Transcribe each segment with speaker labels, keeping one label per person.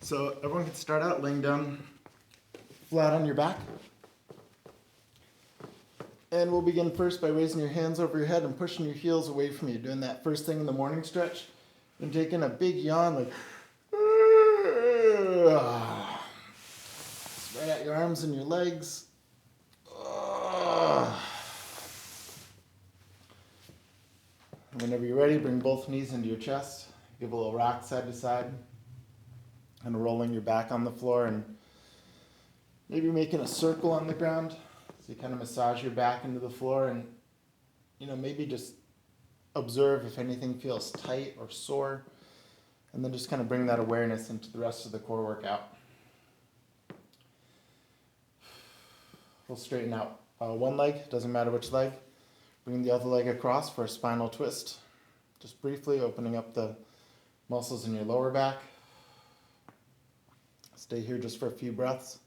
Speaker 1: So everyone can start out laying down flat on your back. And we'll begin first by raising your hands over your head and pushing your heels away from you, doing that first thing in the morning stretch. And taking a big yawn, like, spread out your arms and your legs. Whenever you're ready, bring both knees into your chest. Give a little rock side to side. And rolling your back on the floor and maybe making a circle on the ground. So you kind of massage your back into the floor and, maybe just observe if anything feels tight or sore. And then just kind of bring that awareness into the rest of the core workout. We'll straighten out one leg, doesn't matter which leg. Bring the other leg across for a spinal twist. Just briefly opening up the muscles in your lower back. Stay here just for a few breaths.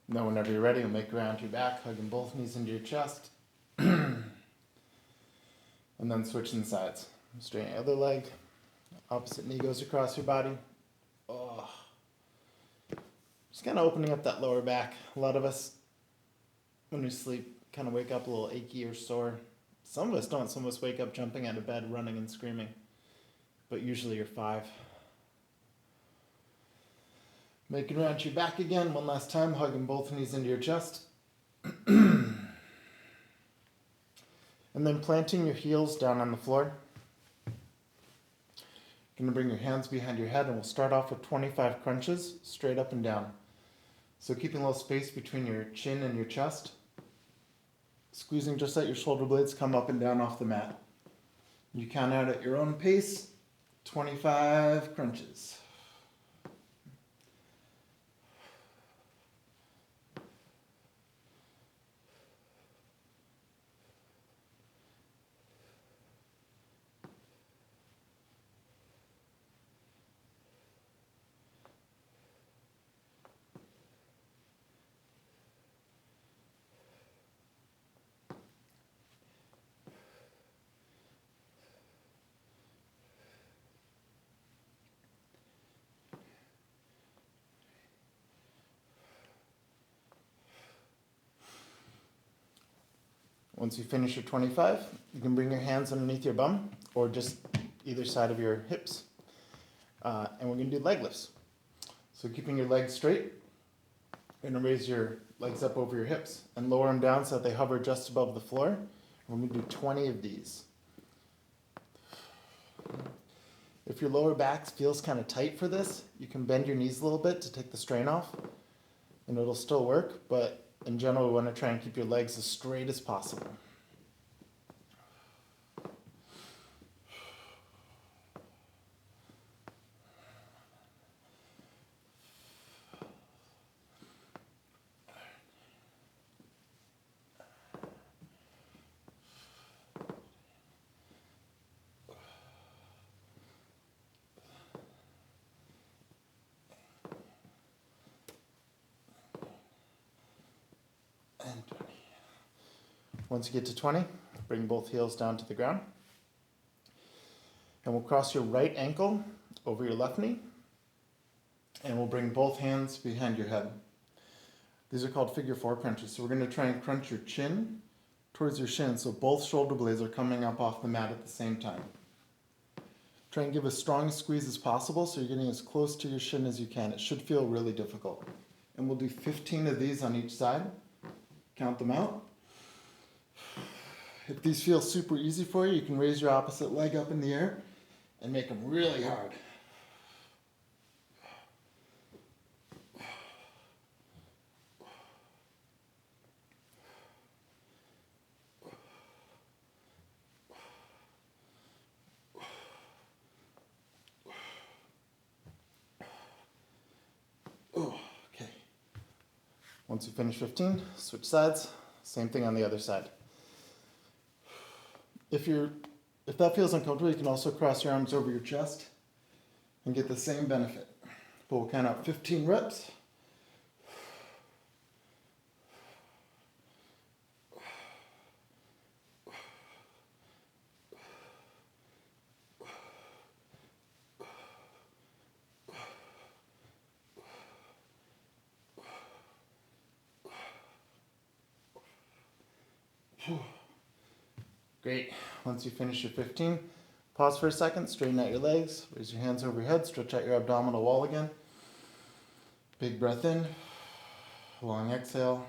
Speaker 1: Now whenever you're ready, you'll make your way onto your back, hugging both knees into your chest. And then switching sides. Straighten the other leg. Opposite knee goes across your body. Just kind of opening up that lower back. A lot of us, when we sleep, kind of wake up a little achy or sore. Some of us don't. Some of us wake up jumping out of bed, running and screaming. But usually you're 5. Making around to your back again. One last time, hugging both knees into your chest. And then planting your heels down on the floor. You're going to bring your hands behind your head and we'll start off with 25 crunches, straight up and down. So keeping a little space between your chin and your chest. Squeezing just let your shoulder blades come up and down off the mat. You count out at your own pace, 25 crunches. Once you finish your 25, you can bring your hands underneath your bum or just either side of your hips. And we're going to do leg lifts. So keeping your legs straight, you're going to raise your legs up over your hips and lower them down so that they hover just above the floor. And we're going to do 20 of these. If your lower back feels kind of tight for this, you can bend your knees a little bit to take the strain off. And it'll still work, but in general, we want to try and keep your legs as straight as possible. And 20. Once you get to 20, bring both heels down to the ground. And we'll cross your right ankle over your left knee. And we'll bring both hands behind your head. These are called figure 4 crunches. So we're going to try and crunch your chin towards your shin so both shoulder blades are coming up off the mat at the same time. Try and give as strong a squeeze as possible so you're getting as close to your shin as you can. It should feel really difficult. And we'll do 15 of these on each side. Count them out. If these feel super easy for you, you can raise your opposite leg up in the air and make them really hard. Okay. Once you finish 15, switch sides. Same thing on the other side. If that feels uncomfortable, you can also cross your arms over your chest and get the same benefit. But we'll count out 15 reps. Great. Once you finish your 15, pause for a second, straighten out your legs, raise your hands over your head, stretch out your abdominal wall again. Big breath in, long exhale,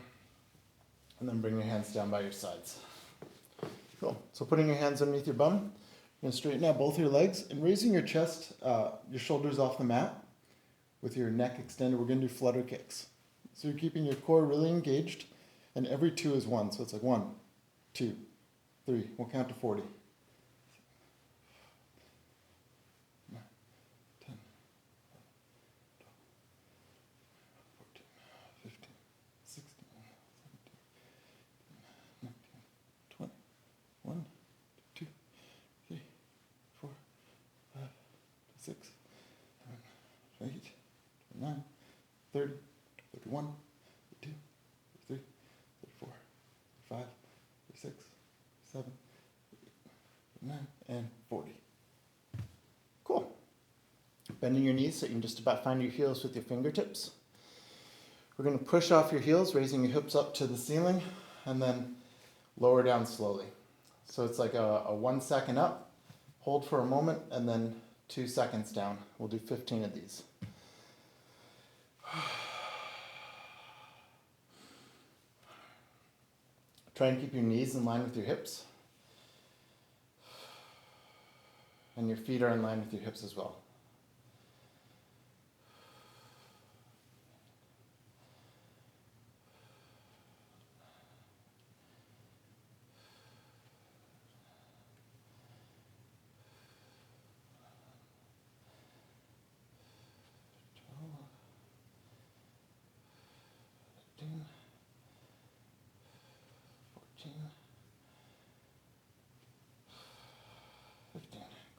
Speaker 1: and then bring your hands down by your sides. Cool. So putting your hands underneath your bum, you're going to straighten out both your legs and raising your chest, your shoulders off the mat with your neck extended. We're going to do flutter kicks. So you're keeping your core really engaged, and every 2 is 1. So it's like 1, 2, 3. We'll count to 40. 9, 10, 12, 14, 15, 16, 17, 19, 20. 1, 2, 3, 4, 5, 6, 7, 8, 9, 30, 31, 32, 33, 34, 35, 36, 7, 8, 9, and 40. Cool. Bending your knees so you can just about find your heels with your fingertips. We're going to push off your heels, raising your hips up to the ceiling, and then lower down slowly. So it's like a 1 second up, hold for a moment, and then 2 seconds down. We'll do 15 of these. Try and keep your knees in line with your hips. And your feet are in line with your hips as well.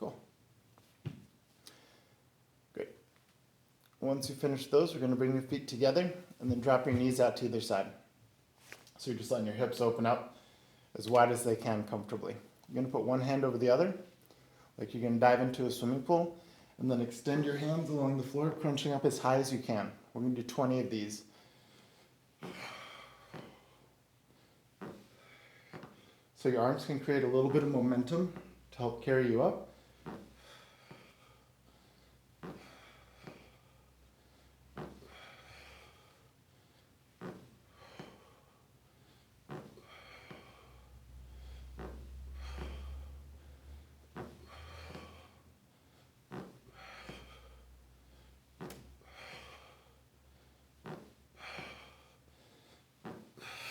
Speaker 1: Cool. Great. Once you finish those, we're going to bring your feet together and then drop your knees out to either side. So you're just letting your hips open up as wide as they can comfortably. You're going to put one hand over the other, like you're going to dive into a swimming pool, and then extend your hands along the floor, crunching up as high as you can. We're going to do 20 of these. So your arms can create a little bit of momentum to help carry you up.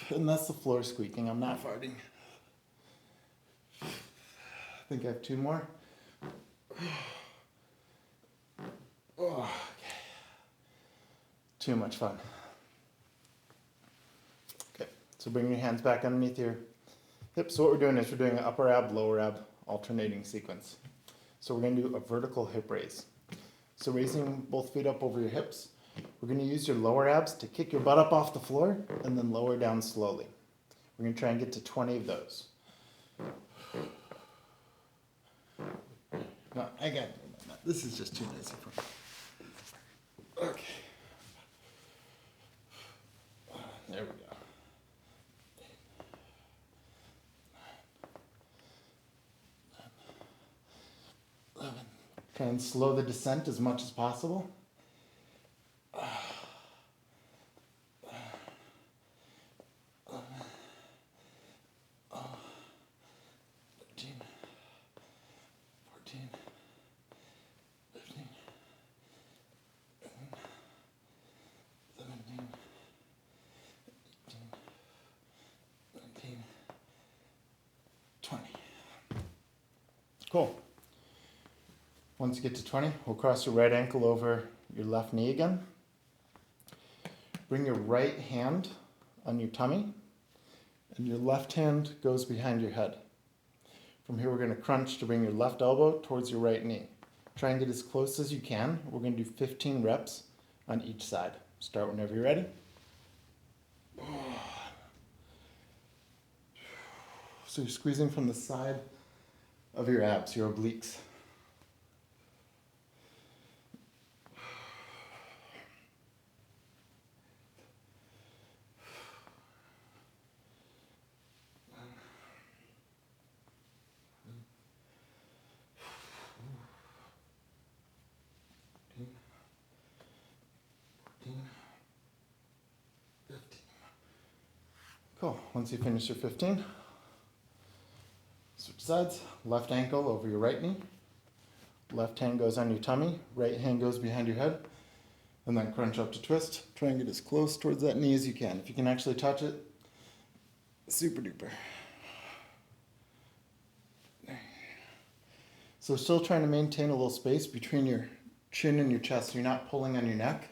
Speaker 1: And that's the floor squeaking. I'm not farting. I think I have 2 more. Oh, okay. Too much fun. Okay, so bring your hands back underneath your hips. So what we're doing is we're doing an upper ab, lower ab alternating sequence. So we're going to do a vertical hip raise. So raising both feet up over your hips. We're going to use your lower abs to kick your butt up off the floor and then lower down slowly. We're going to try and get to 20 of those. No, I got it. This is just too noisy for me. Okay. There we go. 11. Try and slow the descent as much as possible. 20. Cool. Once you get to 20, we'll cross your right ankle over your left knee again. Bring your right hand on your tummy, and your left hand goes behind your head. From here, we're going to crunch to bring your left elbow towards your right knee. Try and get as close as you can. We're going to do 15 reps on each side. Start whenever you're ready. So you're squeezing from the side of your abs, your obliques. Cool. Once you finish your 15, switch sides. Left ankle over your right knee. Left hand goes on your tummy. Right hand goes behind your head. And then crunch up to twist. Try and get as close towards that knee as you can. If you can actually touch it, super duper. So still trying to maintain a little space between your chin and your chest so you're not pulling on your neck.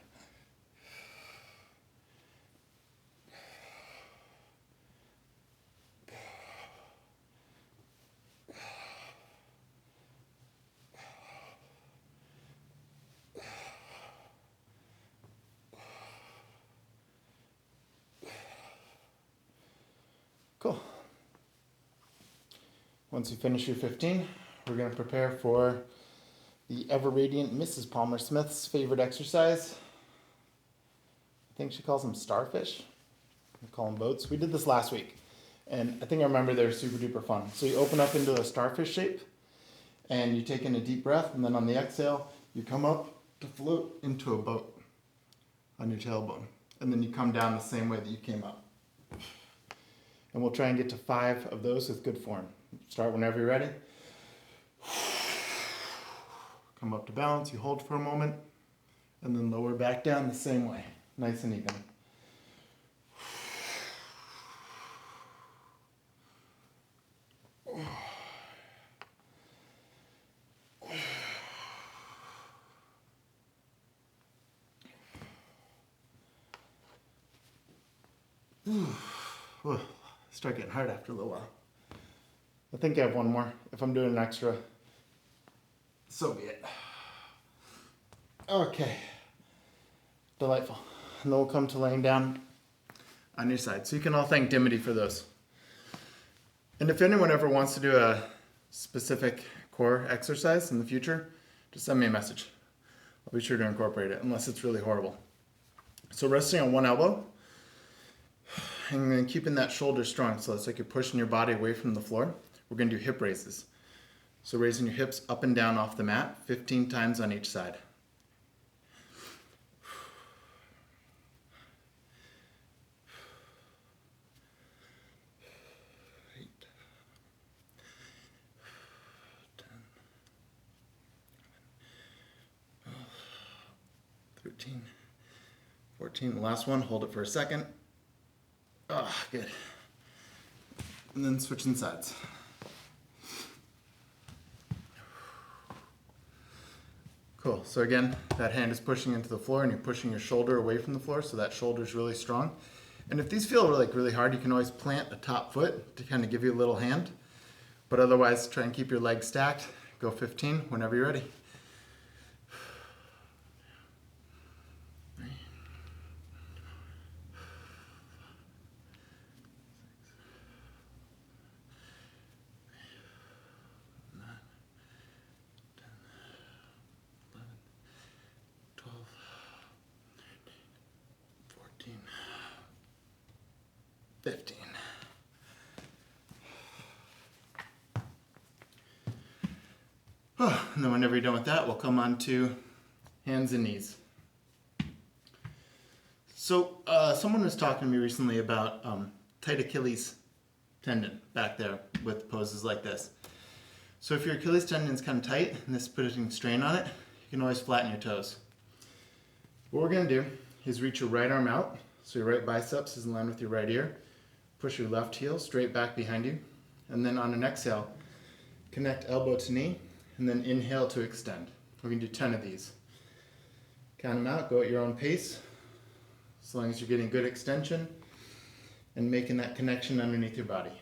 Speaker 1: Cool. Once you finish your 15, we're going to prepare for the ever radiant Mrs. Palmer Smith's favorite exercise. I think she calls them starfish. We call them boats. We did this last week, and I think I remember they're super duper fun. So you open up into a starfish shape, and you take in a deep breath, and then on the exhale, you come up to float into a boat on your tailbone. And then you come down the same way that you came up. And we'll try and get to 5 of those with good form. Start whenever you're ready. Come up to balance, you hold for a moment, and then lower back down the same way. Nice and even. Start getting hard after a little while. I think I have one more. If I'm doing an extra, so be it. Okay. Delightful. And then we'll come to laying down on your side. So you can all thank Dimity for those. And if anyone ever wants to do a specific core exercise in the future, just send me a message. I'll be sure to incorporate it, unless it's really horrible. So resting on one elbow, and then keeping that shoulder strong, so it's like you're pushing your body away from the floor. We're going to do hip raises. So raising your hips up and down off the mat, 15 times on each side. Eight, 10, 12, 13, 14. The last one, hold it for a second. Oh, good. And then switching sides. Cool. So again, that hand is pushing into the floor and you're pushing your shoulder away from the floor, so that shoulder is really strong. And if these feel like really hard, you can always plant a top foot to kind of give you a little hand. But otherwise, try and keep your legs stacked. Go 15 whenever you're ready. And then whenever you're done with that, we'll come on to hands and knees. So someone was talking to me recently about tight Achilles tendon back there with poses like this. So if your Achilles tendon is kind of tight and this is putting strain on it, you can always flatten your toes. What we're going to do is reach your right arm out, so your right biceps is in line with your right ear. Push your left heel straight back behind you, and then on an exhale, connect elbow to knee, and then inhale to extend. We're going to do 10 of these. Count them out, go at your own pace, as long as you're getting good extension and making that connection underneath your body.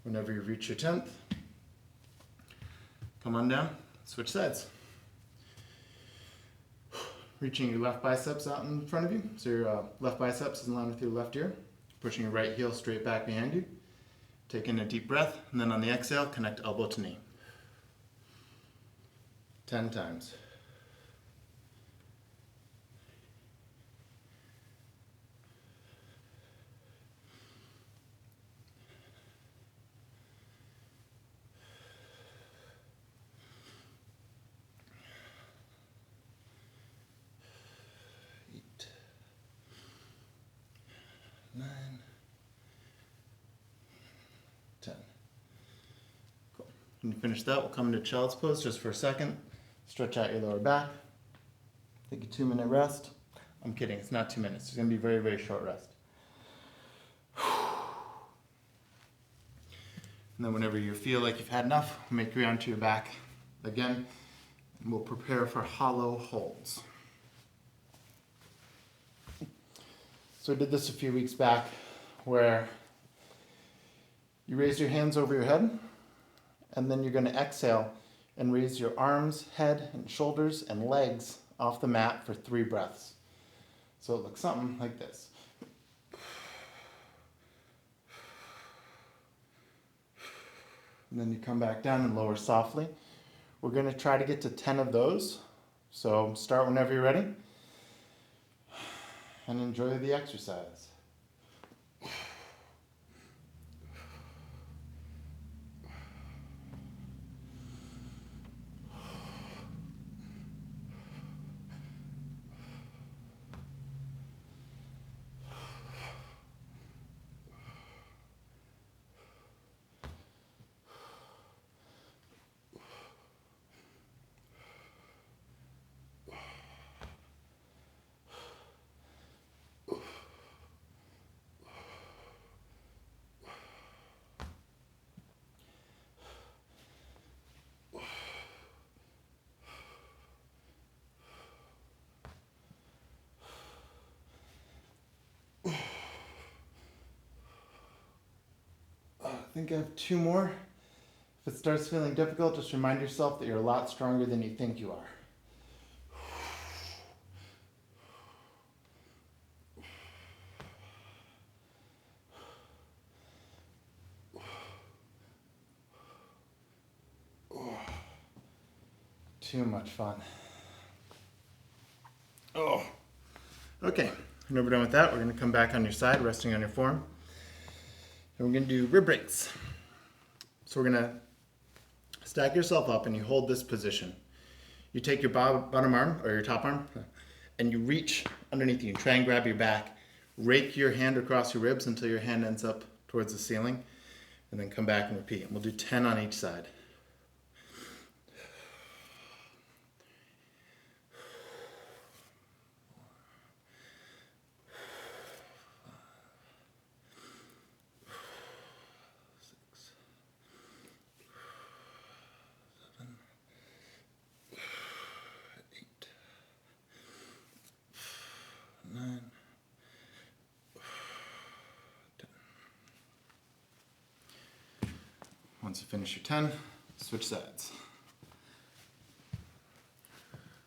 Speaker 1: Whenever you reach your 10th, come on down, switch sides. Reaching your left biceps out in front of you, so your left biceps is in line with your left ear. Pushing your right heel straight back behind you. Taking a deep breath, and then on the exhale, connect elbow to knee. 10 times. 9, 10. Cool. When you finish that, we'll come into child's pose just for a second. Stretch out your lower back. Take a 2-minute rest. I'm kidding, it's not 2 minutes. It's gonna be a very, very short rest. And then whenever you feel like you've had enough, make your way onto your back again, and we'll prepare for hollow holds. So I did this a few weeks back where you raise your hands over your head, and then you're going to exhale and raise your arms, head, and shoulders and legs off the mat for 3 breaths. So it looks something like this. And then you come back down and lower softly. We're going to try to get to 10 of those. So start whenever you're ready. And enjoy the exercise. I think I have 2 more. If it starts feeling difficult, just remind yourself that you're a lot stronger than you think you are. Too much fun. Oh. Okay, when we're done with that, we're going to come back on your side, resting on your form. And we're going to do rib breaks. So we're going to stack yourself up and you hold this position. You take your bottom arm or your top arm and you reach underneath you. Try and grab your back. Rake your hand across your ribs until your hand ends up towards the ceiling. And then come back and repeat. And we'll do 10 on each side. Once you finish your 10, switch sides.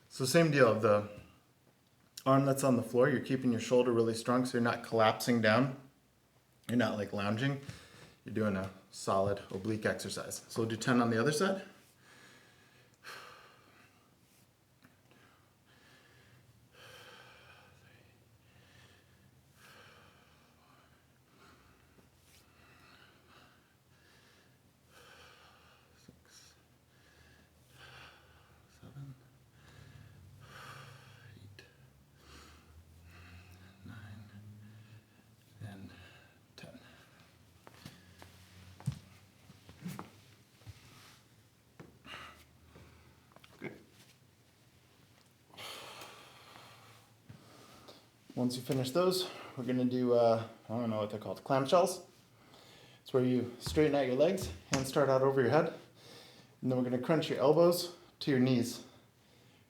Speaker 1: So same deal, the arm that's on the floor, you're keeping your shoulder really strong so you're not collapsing down. You're not like lounging. You're doing a solid oblique exercise. So we'll do 10 on the other side. Once you finish those, we're going to do, I don't know what they're called, clamshells. It's where you straighten out your legs, hands start out over your head, and then we're going to crunch your elbows to your knees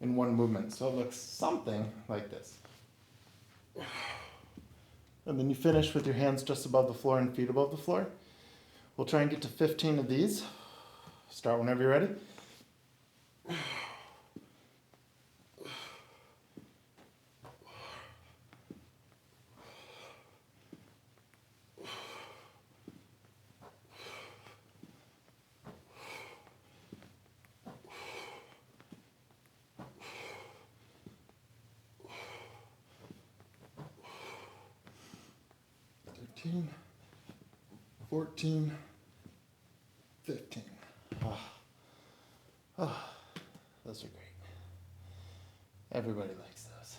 Speaker 1: in one movement. So it looks something like this. And then you finish with your hands just above the floor and feet above the floor. We'll try and get to 15 of these. Start whenever you're ready. 14, 15. Those are great. Everybody likes those,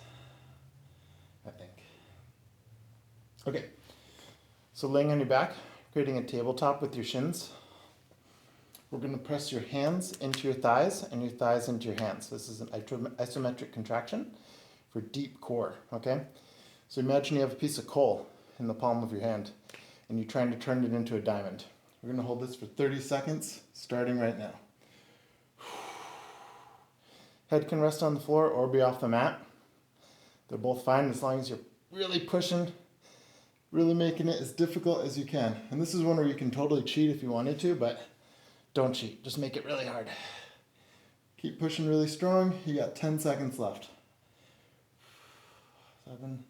Speaker 1: I think. Okay, So laying on your back, creating a tabletop with your shins. We're going to press your hands into your thighs and your thighs into your hands. This is an isometric contraction for deep core, okay? So imagine you have a piece of coal in the palm of your hand and you're trying to turn it into a diamond. We're going to hold this for 30 seconds, starting right now. Head can rest on the floor or be off the mat. They're both fine as long as you're really pushing, really making it as difficult as you can. And this is one where you can totally cheat if you wanted to, but don't cheat. Just make it really hard. Keep pushing really strong. You got 10 seconds left. 7,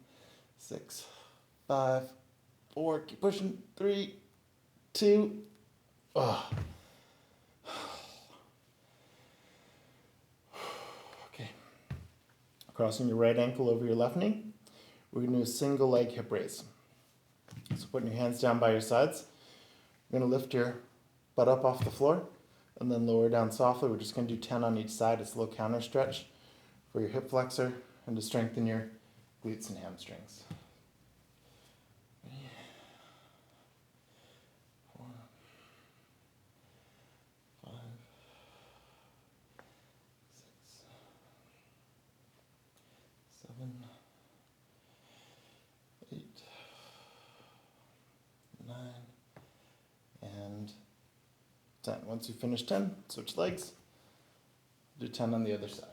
Speaker 1: 6, 5, 4. Keep pushing. 3, 2. Oh. Okay. Crossing your right ankle over your left knee. We're going to do a single leg hip raise. So putting your hands down by your sides. You're going to lift your butt up off the floor and then lower down softly. We're just going to do 10 on each side. It's a little counter stretch for your hip flexor and to strengthen your glutes and hamstrings. 3, 4, 5, 6, 7, 8, 9, and 10. Once you finish 10, switch legs. Do 10 on the other side.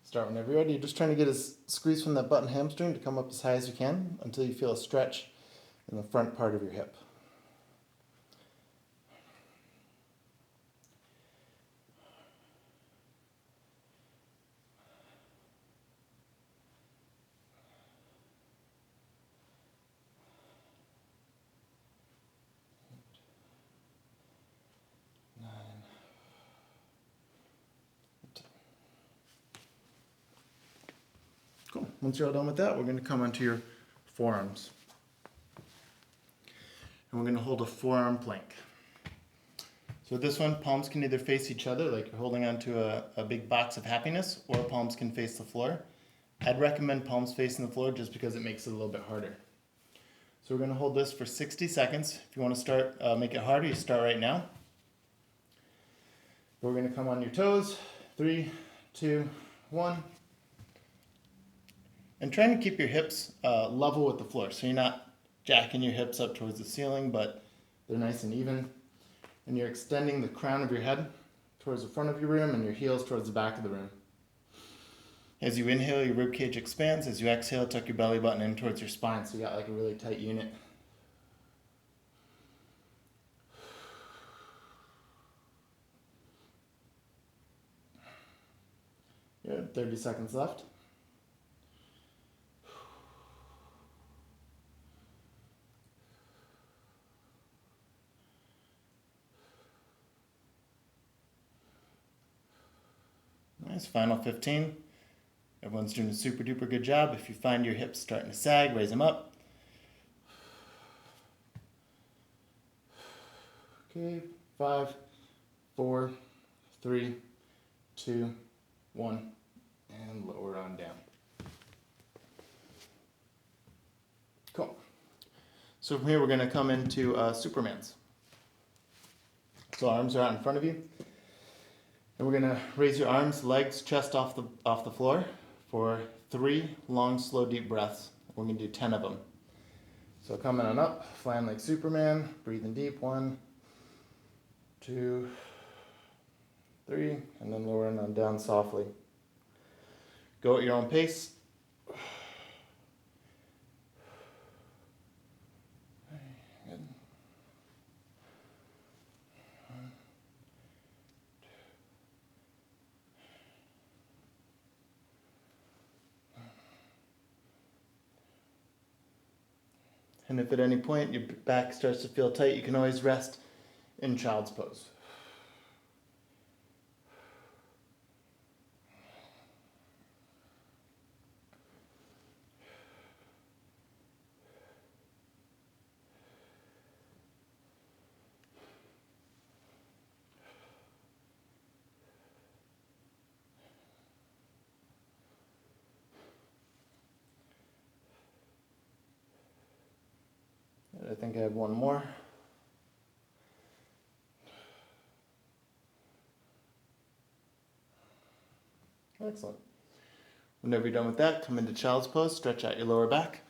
Speaker 1: Start whenever you're ready. You're just trying to get a squeeze from that butt and hamstring to come up as high as you can until you feel a stretch in the front part of your hip. Cool. Once you're all done with that, we're going to come onto your forearms. And we're going to hold a forearm plank. So this one, palms can either face each other, like you're holding onto a big box of happiness, or palms can face the floor. I'd recommend palms facing the floor just because it makes it a little bit harder. So we're going to hold this for 60 seconds. If you want to start, make it harder, you start right now. We're going to come on your toes. 3, 2, 1. And trying to keep your hips level with the floor. So you're not jacking your hips up towards the ceiling, but they're nice and even. And you're extending the crown of your head towards the front of your room and your heels towards the back of the room. As you inhale, your rib cage expands. As you exhale, tuck your belly button in towards your spine so you got like a really tight unit. Good, 30 seconds left. Nice, final 15. Everyone's doing a super duper good job. If you find your hips starting to sag, raise them up. Okay, 5, 4, 3, 2, 1, and lower on down. Cool. So from here we're going to come into Superman's. So arms are out in front of you. And we're going to raise your arms, legs, chest off the floor for 3 long, slow, deep breaths. We're going to do 10 of them. So coming on up, flying like Superman, breathing deep. 1, 2, 3, and then lowering on down softly. Go at your own pace. Good. And if at any point your back starts to feel tight, you can always rest in child's pose. think I have one more. Excellent. Whenever you're done with that, come into child's pose, stretch out your lower back.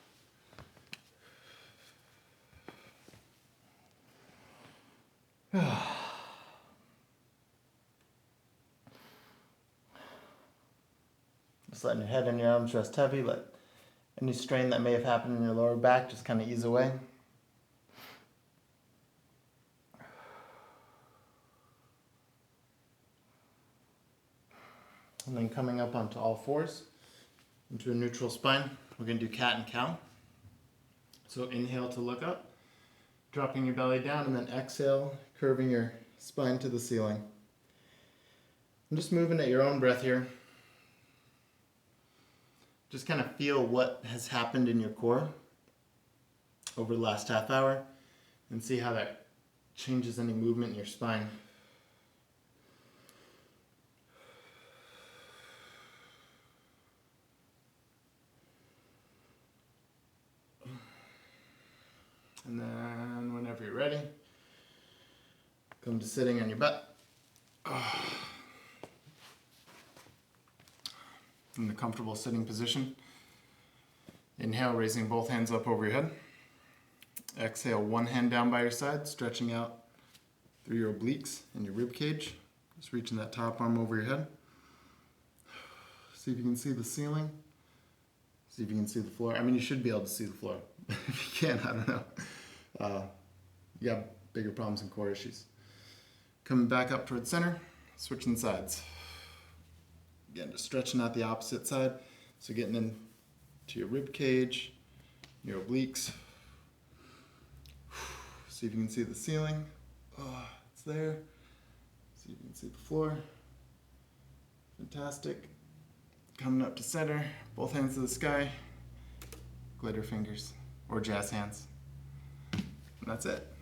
Speaker 1: Just letting your head and your arms rest heavy. Let any strain that may have happened in your lower back just kind of ease away. And then coming up onto all fours, into a neutral spine, we're going to do cat and cow. So inhale to look up, dropping your belly down, and then exhale, curving your spine to the ceiling. And just moving at your own breath here. Just kind of feel what has happened in your core over the last half hour and see how that changes any movement in your spine. And then whenever you're ready, come to sitting on your butt. In the comfortable sitting position. Inhale, raising both hands up over your head. Exhale, one hand down by your side, stretching out through your obliques and your rib cage. Just reaching that top arm over your head. See if you can see the ceiling. See if you can see the floor. I mean, you should be able to see the floor. If you can't, I don't know. You got bigger problems and core issues. Coming back up towards center, switching sides. Again, just stretching out the opposite side. So getting into your rib cage, your obliques. See if you can see the ceiling. Oh, it's there. See if you can see the floor. Fantastic. Coming up to center, both hands to the sky. Glitter fingers or jazz hands. And that's it.